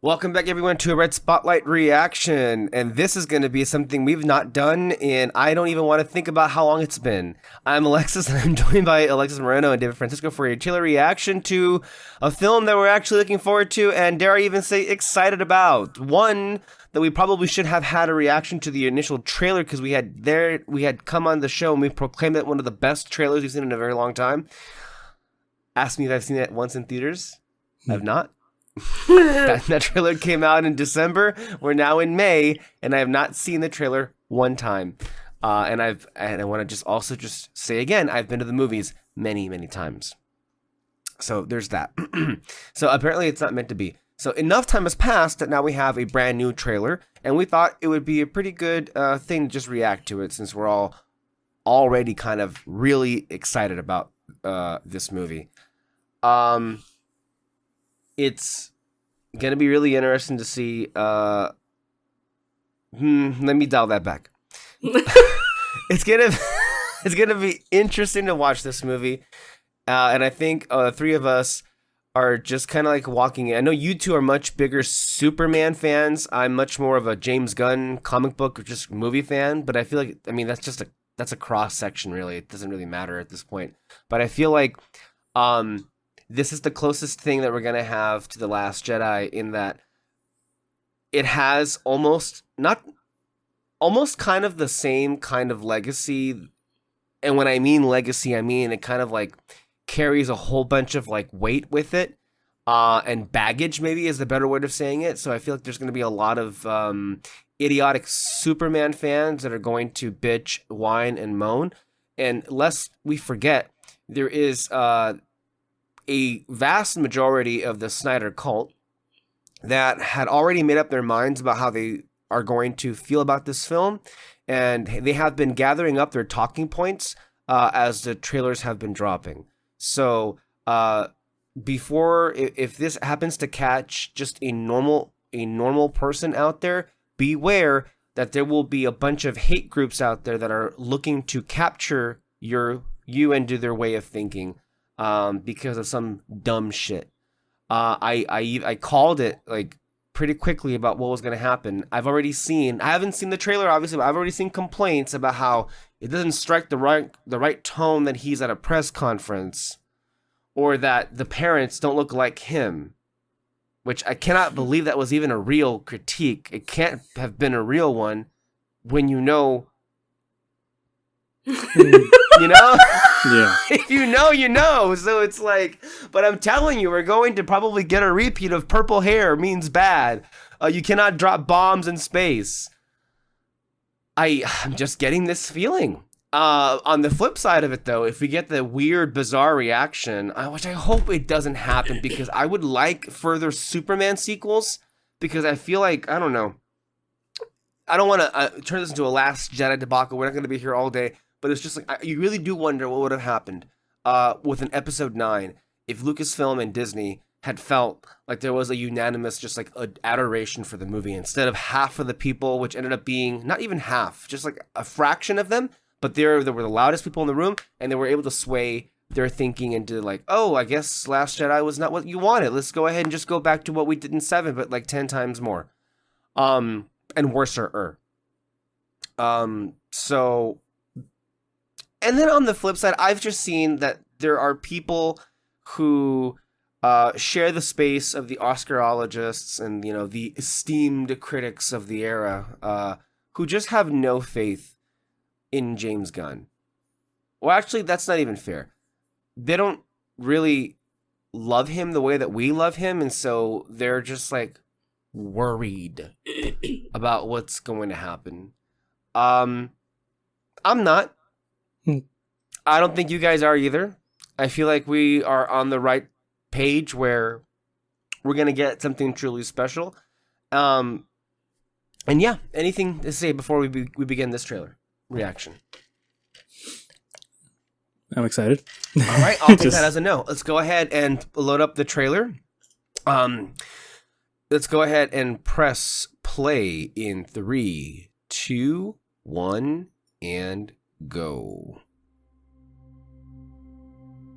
Welcome back, everyone, to a Red Spotlight reaction. And this is going to be something we've not done, and I don't even want to think about how long it's been. I'm Alexis, and I'm joined by Alexis Moreno and David Francisco for a trailer reaction to a film that we're actually looking forward to, and dare I even say excited about. One that we probably should have had a reaction to the initial trailer because we had come on the show and we proclaimed it one of the best trailers we've seen in a very long time. Ask me if I've seen it once in theaters. I've not. That trailer came out in December. We're now in May, and I have not seen the trailer one time. And I want to just say again, I've been to the movies many, many times. So there's that. So apparently it's not meant to be. So enough time has passed that now we have a brand new trailer, and we thought it would be a pretty good thing to just react to it since we're all already kind of really excited about this movie. It's gonna be really interesting to see. Let me dial that back. It's gonna be interesting to watch this movie, and I think the three of us are just kind of like walking in. I know you two are much bigger Superman fans. I'm much more of a James Gunn comic book or just movie fan. But I feel like that's a cross section really. It doesn't really matter at this point. But I feel like this is the closest thing that we're going to have to The Last Jedi in that it has almost kind of the same kind of legacy. And when I mean legacy, I mean it kind of like carries a whole bunch of like weight with it. And baggage maybe is the better word of saying it. So I feel like there's going to be a lot of idiotic Superman fans that are going to bitch, whine, and moan. And lest we forget, there is a vast majority of the Snyder cult that had already made up their minds about how they are going to feel about this film, and they have been gathering up their talking points as the trailers have been dropping. So if this happens to catch just a normal person out there, beware that there will be a bunch of hate groups out there that are looking to capture you and do their way of thinking. Because of some dumb shit. I called it like pretty quickly about what was going to happen. I haven't seen the trailer obviously, but I've already seen complaints about how it doesn't strike the right tone that he's at a press conference, or that the parents don't look like him, which I cannot believe that was even a real critique. It can't have been a real one when you know. You know? Yeah. If you know, you know. So it's like, but I'm telling you, we're going to probably get a repeat of purple hair means bad. You cannot drop bombs in space. I'm just getting this feeling. On the flip side of it, though, if we get the weird, bizarre reaction, which I hope it doesn't happen, because I would like further Superman sequels, because I feel like, I don't know. I don't want to turn this into a Last Jedi debacle. We're not going to be here all day. But it's just like, you really do wonder what would have happened with an episode 9 if Lucasfilm and Disney had felt like there was a unanimous, just like adoration for the movie instead of half of the people, which ended up being not even half, just like a fraction of them. But they were the loudest people in the room, and they were able to sway their thinking into like, oh, I guess Last Jedi was not what you wanted. Let's go ahead and just go back to what we did in 7, but like 10 times more, and worser. So. And then on the flip side, I've just seen that there are people who share the space of the Oscarologists and, you know, the esteemed critics of the era who just have no faith in James Gunn. Well, actually, that's not even fair. They don't really love him the way that we love him, and so they're just like worried about what's going to happen. I'm not. I don't think you guys are either. I feel like we are on the right page where we're going to get something truly special. And yeah, anything to say before we begin this trailer reaction? I'm excited. All right, I'll take that as a no. Let's go ahead and load up the trailer. Let's go ahead and press play in 3, 2, 1, and go.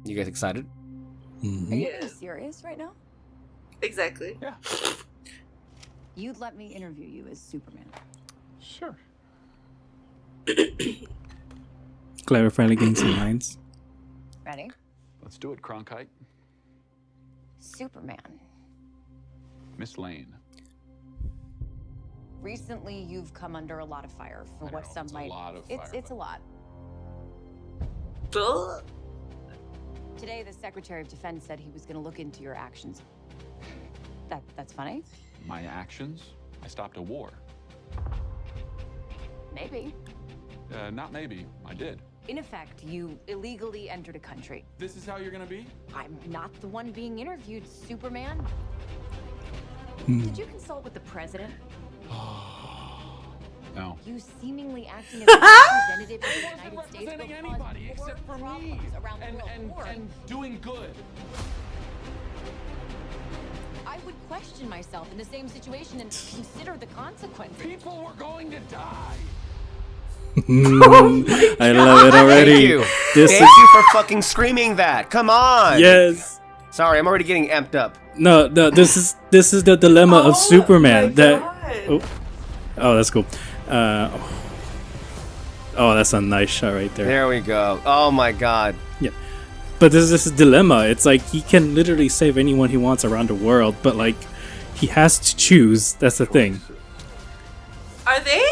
You guys excited? Are you serious right now? Exactly. Yeah. You'd let me interview you as Superman. Sure. Clever, finally getting some lines. Ready? Let's do it, Cronkite. Superman. Miss Lane. Recently, you've come under a lot of fire for what some it's might. A lot of fire, it's a lot. Today, the Secretary of Defense said he was going to look into your actions. That's funny? My actions? I stopped a war. Maybe. Not maybe. I did. In effect, you illegally entered a country. This is how you're gonna be? I'm not the one being interviewed, Superman. Did you consult with the president? No. You seemingly acting as a representative of the United States will Representing cause anybody more except for me. problems around the world. And doing good. I would question myself in the same situation and consider the consequences. People were going to die. I love it already. Thank you. This Thank you for fucking screaming that. Come on. Yes. Sorry, I'm already getting amped up. No, this is the dilemma of Superman. Oh, that's cool. Oh, that's a nice shot right there. There we go. Oh my god. Yeah. But there's this dilemma. It's like he can literally save anyone he wants around the world, but like he has to choose. That's the thing. Are they?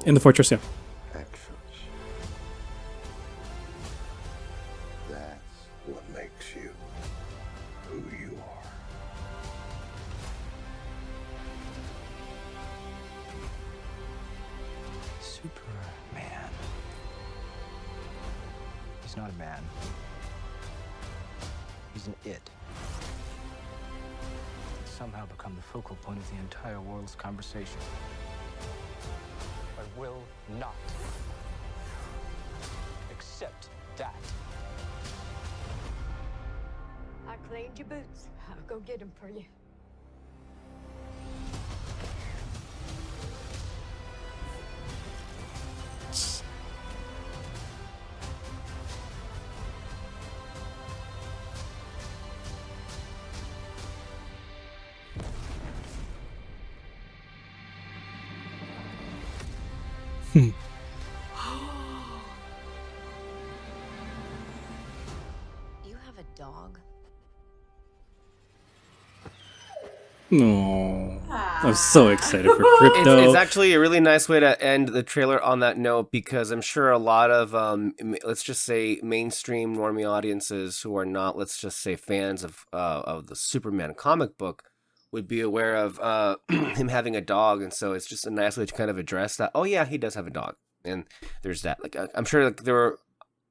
In the fortress, yeah. Actions. That's what makes you who you are. Superman. He's not a man. He's an it. It's somehow become the focal point of the entire world's conversation. I will not accept that. I cleaned your boots. I'll go get them for you. You have a dog? No, I'm so excited for Crypto. It's actually a really nice way to end the trailer on that note, because I'm sure a lot of let's just say mainstream normie audiences who are not, let's just say, fans of the Superman comic book would be aware of him having a dog, and so it's just a nice way to kind of address that. Oh yeah, he does have a dog, and there's that. Like I'm sure like, there were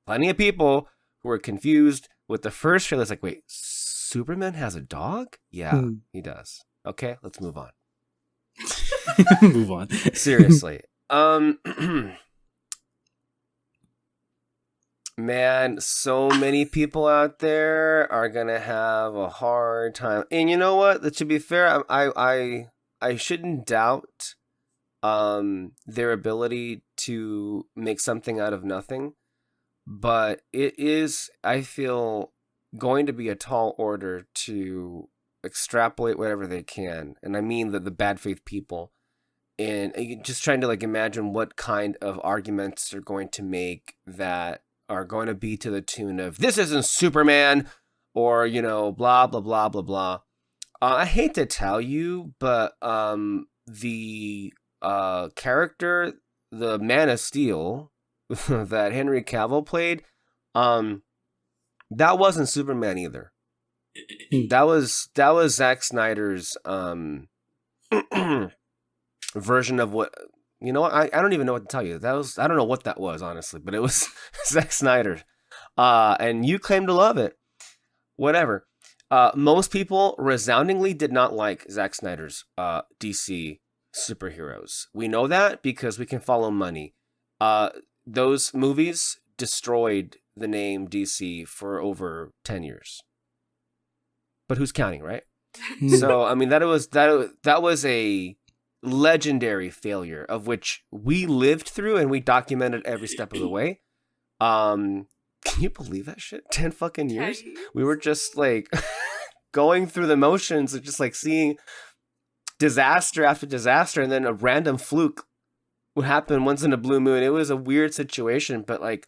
plenty of people who were confused with the first trailer. It's like, wait, Superman has a dog? Yeah, he does. Okay, let's move on. Move on. Seriously. Man, so many people out there are gonna have a hard time. And you know what? To be fair, I shouldn't doubt their ability to make something out of nothing. But it is, I feel, going to be a tall order to extrapolate whatever they can. And I mean the bad faith people. And just trying to like imagine what kind of arguments they're going to make that are going to be to the tune of, this isn't Superman, or, you know, blah, blah, blah, blah, blah. I hate to tell you, but the character, the Man of Steel, that Henry Cavill played, that wasn't Superman either. That was Zack Snyder's version of what, you know what, I don't even know what to tell you. I don't know what that was, honestly, but it was Zack Snyder. And you claim to love it. Whatever. Most people resoundingly did not like Zack Snyder's DC superheroes. We know that because we can follow money. Those movies destroyed the name DC for over 10 years. But who's counting, right? So, I mean, that was a legendary failure of which we lived through and we documented every step of the way. Can you believe that shit? 10 fucking years? We were just like going through the motions of just like seeing disaster after disaster, and then a random fluke would happen once in a blue moon. It was a weird situation, but like,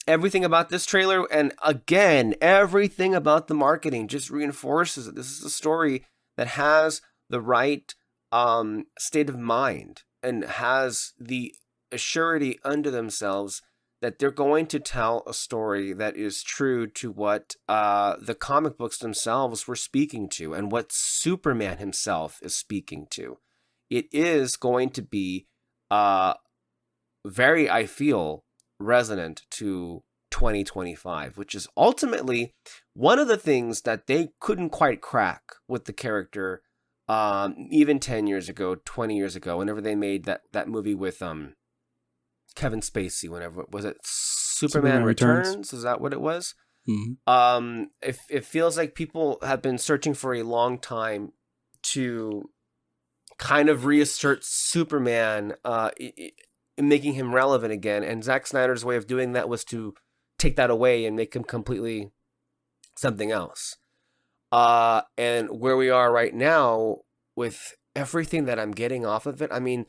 everything about this trailer, and again, everything about the marketing just reinforces that this is a story that has the right state of mind and has the assurity unto themselves that they're going to tell a story that is true to what the comic books themselves were speaking to and what Superman himself is speaking to. It is going to be very, I feel, resonant to 2025, which is ultimately one of the things that they couldn't quite crack with the character even 10 years ago, 20 years ago, whenever they made that movie with Kevin Spacey, whenever was it Superman Returns? Is that what it was? Mm-hmm. It feels like people have been searching for a long time to kind of reassert Superman, making him relevant again. And Zack Snyder's way of doing that was to take that away and make him completely something else. And where we are right now with everything that I'm getting off of it, I mean,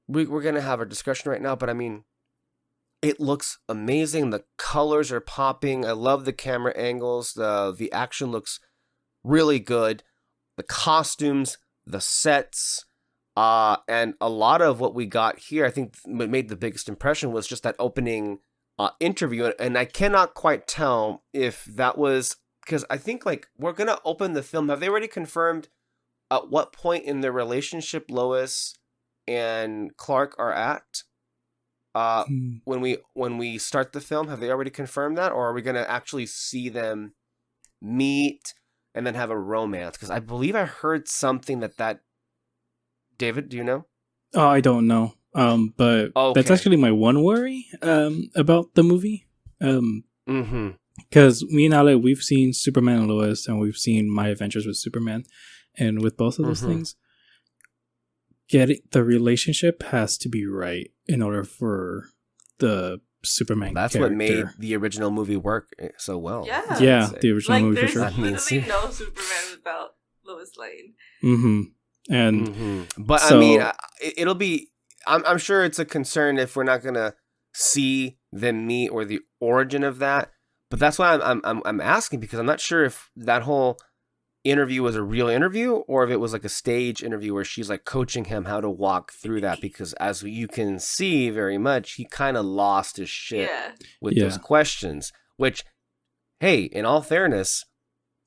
we're going to have a discussion right now, but I mean, it looks amazing. The colors are popping. I love the camera angles. The action looks really good. The costumes, the sets, and a lot of what we got here, I think what made the biggest impression was just that opening interview. And I cannot quite tell if that was, because I think like we're going to open the film. Have they already confirmed at what point in their relationship Lois and Clark are at when we start the film? Have they already confirmed that, or are we going to actually see them meet and then have a romance? Because I believe I heard something that David, do you know? Oh, I don't know. But that's actually my one worry about the movie. Because me and Ale, we've seen Superman and Lois, and we've seen My Adventures with Superman, and with both of those things, the relationship has to be right in order for the Superman That's character. what made the original movie work so well. Yeah, the original movie for sure. There's literally no Superman without Lois Lane. And but so, I mean, it'll be. I'm sure it's a concern if we're not gonna see them meet or the origin of that. But that's why I'm asking, because I'm not sure if that whole interview was a real interview or if it was like a stage interview where she's like coaching him how to walk through that. Because as you can see very much, he kind of lost his shit with those questions. Which, hey, in all fairness,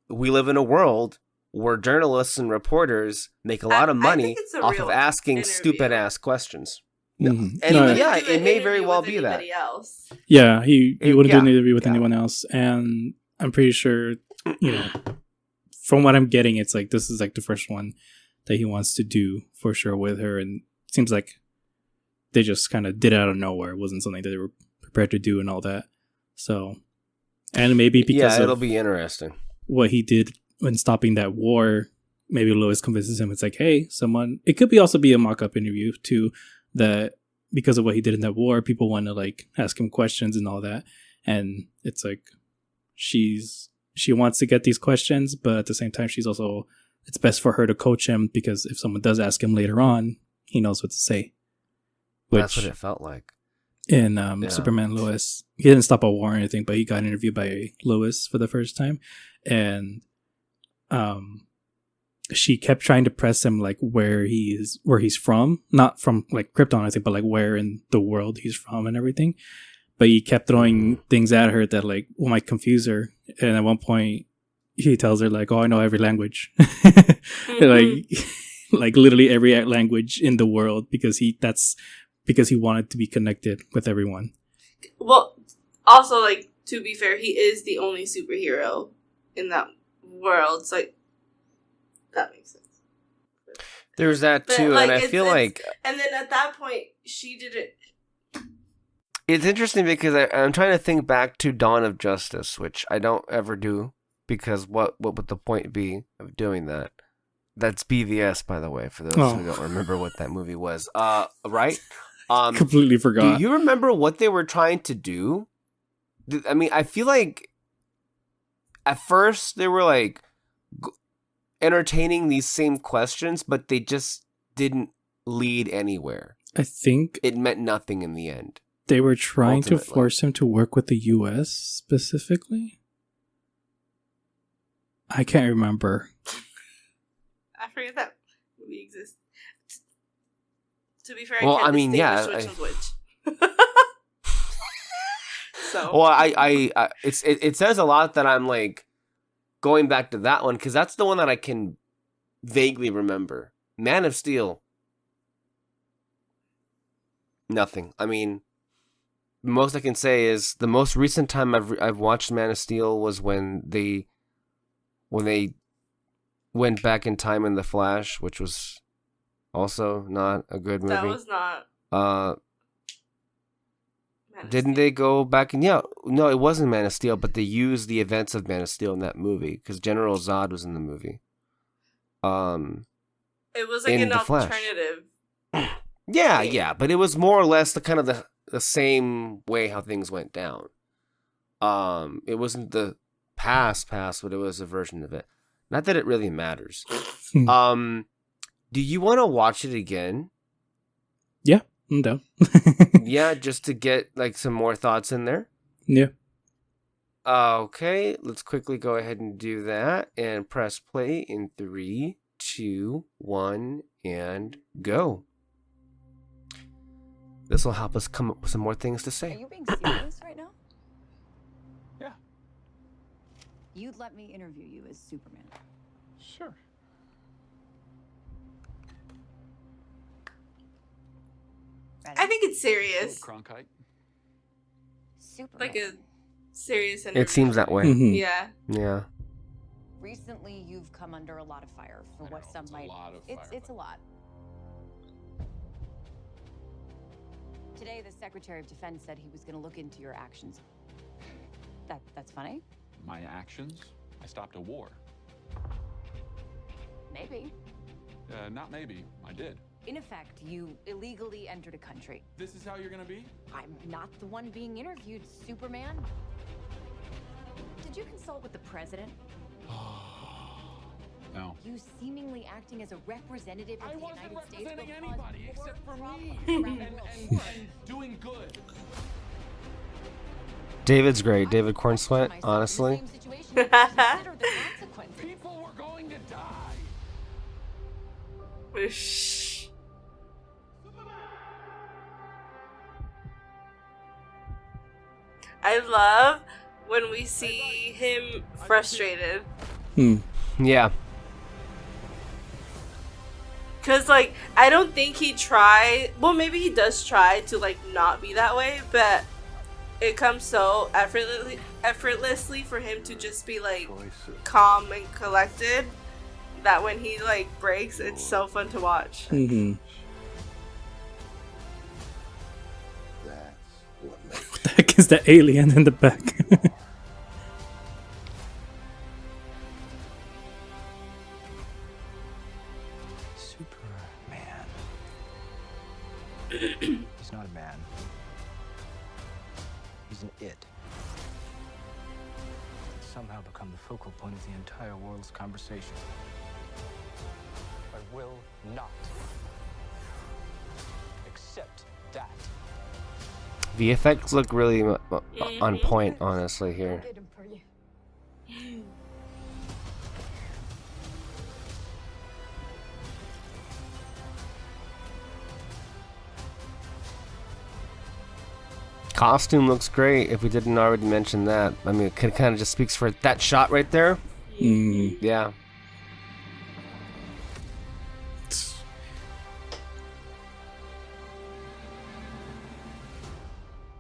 we live in a world where journalists and reporters make a lot of money off of asking stupid ass questions. And it may very well be that. Else. Yeah, he wouldn't do an interview with anyone else, and I'm pretty sure, from what I'm getting, it's like this is like the first one that he wants to do for sure with her, and it seems like they just kind of did it out of nowhere. It wasn't something that they were prepared to do and all that. So, and maybe because it'll be interesting what he did when stopping that war. Maybe Lois convinces him. It's like, hey, someone. It could be also be a mock-up interview too. That because of what he did in that war, people want to like ask him questions and all that, and it's like she wants to get these questions, but at the same time it's best for her to coach him, because if someone does ask him later on, he knows what to say. That's what it felt like in Superman Lois. He didn't stop a war or anything, but he got interviewed by Lois for the first time, and she kept trying to press him like where he's from, not from like Krypton, I think, but like where in the world he's from and everything. But he kept throwing things at her that like might confuse her. And at one point, he tells her like, "Oh, I know every language," like literally every language in the world, because he wanted to be connected with everyone. Well, also, like, to be fair, he is the only superhero in that world, so like, that makes sense. There's that too, like, and I feel like... And then at that point, she did it... It's interesting because I'm trying to think back to Dawn of Justice, which I don't ever do, because what would the point be of doing that? That's BVS, by the way, for those who don't remember what that movie was. Right? Completely forgot. Do you remember what they were trying to do? I mean, I feel like at first they were like... entertaining these same questions, but they just didn't lead anywhere. I think It meant nothing in the end. they were trying to Ultimately. force him to work with the U.S. specifically. I can't remember. I forget that movie exists. To be fair, Well, I I mean, can't yeah, distinguish which one's which. So Well, I it says a lot that I'm like going back to that one because that's the one that I can vaguely remember. Man of Steel. Nothing. I mean, most I can say is the most recent time I've watched Man of Steel was when they went back in time in The Flash, which was also not a good movie. that was not. Man of Didn't Steel. they go back and no, it wasn't Man of Steel, but they used the events of Man of Steel in that movie because General Zod was in the movie. It was like in an The Flash. alternative. Yeah, but it was more or less the kind of the same way how things went down. It wasn't the past, but it was a version of it. Not that it really matters. Do you want to watch it again? Yeah, I'm down. Yeah, just to get like some more thoughts in there. Yeah. Okay, let's quickly go ahead and do that and press play in 3, 2, 1, and go. This will help us come up with some more things to Are say. you being serious right now? Yeah, You'd let me interview you as Superman. sure. Ready? I think it's serious, Cronkite. Superman. like a serious interview. It seems that way. Mhm. Yeah. Yeah. Recently, you've come under a lot of fire for I what know, some it's a might. lot of It's fire, it's a lot. Today, the Secretary of Defense said he was going to look into your actions. That's funny. My actions? I stopped a war. Maybe. Not maybe. I did. In effect, you illegally entered a country. This is how you're gonna be? I'm not the one being interviewed, Superman. Did you consult with the president? No. You seemingly acting as a representative of I the wasn't United States representing will anybody cause except more for me. problems around the world. And doing good. David's great. I David would question Cornsweat, myself in the honestly. same situation and consider the consequences. People were going to die. Shh. I love when we see him frustrated. Yeah. Cause like I don't think he tried. Well, maybe he does try to like not be that way, but it comes so effortlessly for him to just be like Choices. calm and collected that when he like breaks, it's so fun to watch. Mm-hmm. That's what makes What the heck is the alien in the back? Superman. He's not a man. He's an it. It's somehow become the focal point of the entire world's conversation. I will not accept that. The effects look really on point, honestly, here. Get him for you. Costume looks great, if we didn't already mention that. I mean, it kind of just speaks for that shot right there. Mm. Yeah.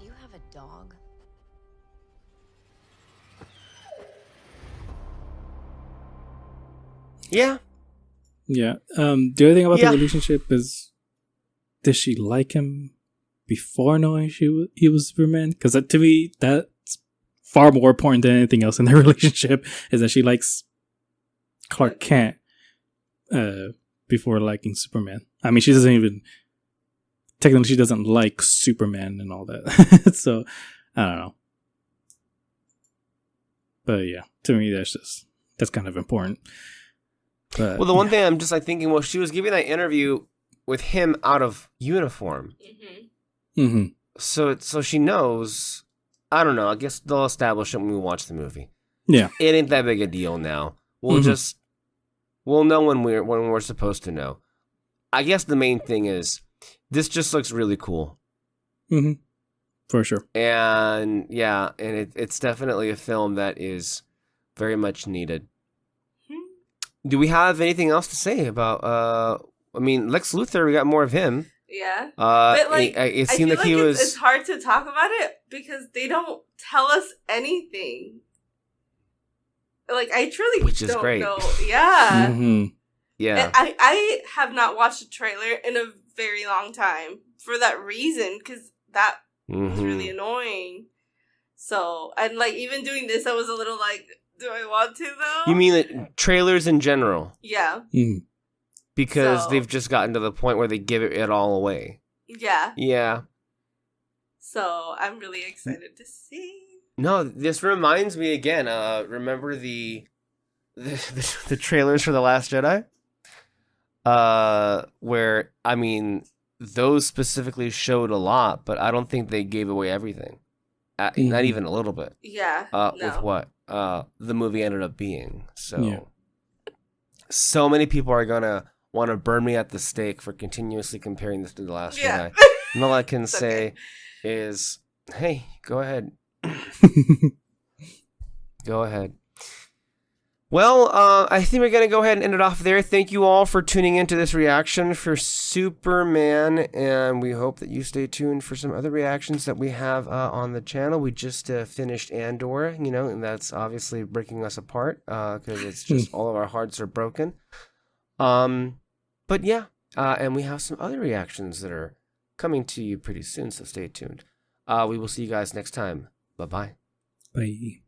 You have a dog? Yeah. Yeah. The other thing about Yeah. the relationship is, did she like him before knowing he was Superman? Because to me, that's far more important than anything else in their relationship. Is that she likes Clark Kent before liking Superman. I mean, she doesn't even technically she doesn't like Superman and all that. So I don't know. But yeah, to me, that's kind of important. But, Well, the one thing I'm just like thinking, well, she was giving that interview with him out of uniform, hmm so she knows. I don't know. I guess they'll establish it when we watch the movie. Yeah. It ain't that big a deal now. We'll know when we're supposed to know. I guess the main thing is this just looks really cool. hmm For sure. And yeah, and it's definitely a film that is very much needed. Do we have anything else to say about I mean, Lex Luthor, we got more of him. Yeah. But like, it I seemed feel like he was it's hard to talk about it because they don't tell us anything. Like, I truly Which is don't great. know. Yeah. hmm yeah. And I have not watched a trailer in a very long time for that reason, because that was really annoying. So, and like, even doing this, I was a little like, do I want to though? You mean that trailers in general? Yeah. Because So- they've just gotten to the point where they give it all away. Yeah. Yeah. So, I'm really excited to see. No, this reminds me again. Remember the trailers for The Last Jedi? Where I mean, those specifically showed a lot, but I don't think they gave away everything. Not even a little bit. Yeah. With what the movie ended up being. So, Yeah. so many people are gonna want to burn me at the stake for continuously comparing this to The Last Yeah. Jedi. And all I can say is, hey, go ahead. Go ahead. Well, I think we're going to go ahead and end it off there. Thank you all for tuning into this reaction for Superman, and we hope that you stay tuned for some other reactions that we have on the channel. We just finished Andor, and that's obviously breaking us apart because it's just all of our hearts are broken. But yeah, and we have some other reactions that are coming to you pretty soon, so stay tuned. We will see you guys next time. Bye-bye. Bye.